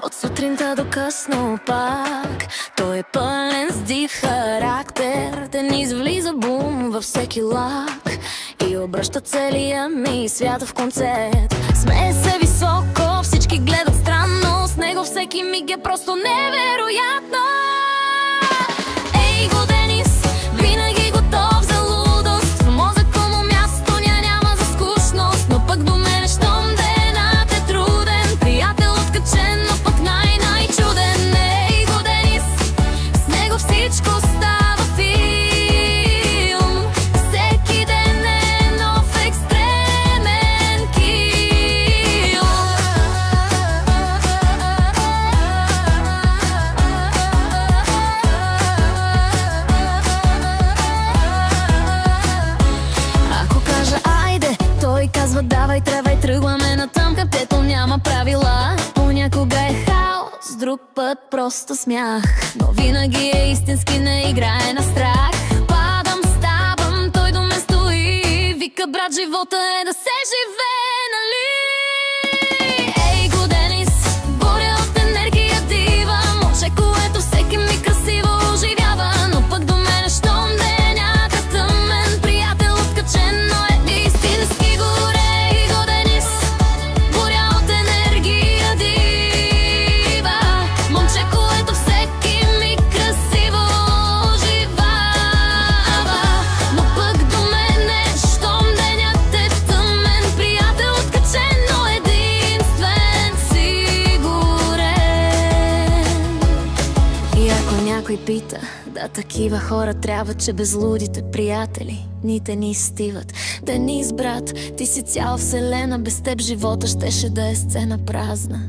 От сутринта до късно пак той е пълен с див характер. Денис влиза бум във всеки лак и обръща целия ми свят в концерт. Смее се високо, всички гледат странно, с него всеки миг е просто невероятно. Ей го Денис, винаги готов за лудост, в мозъка му място няма за скучност. Но пък до мене щом денят е труден, приятел откачен, но пък най-чуден. Ей го Денис, с него всичко става филм, всеки ден е нов екстремен кил. Ако кажа айде, той казва давай, тръгвай, тръгваме натам, където няма правила. Понякога е хаос, друг път просто смях, но винаги е истински, не играе на страх. Падам, ставам, той до ме стои, вика брат, живота е да се живее, нали? Ей го Денис, буря от енергия дива, момче, което всеки ми красиво оживява. Но пък до мене щом денят е тъмен, приятел откачен, но е истински горе. Ей го Денис, буря от енергия дива, момче, което всеки ми красиво оживява. Но пък до мене щом денят е тъмен, приятел откачен, но единствен сигурен. И ако някой пита, да, такива хора трябва, че безлудите приятели дните ни стиват. Денис, брат, ти си цяла вселена, без теб живота щеше да е сцена празна.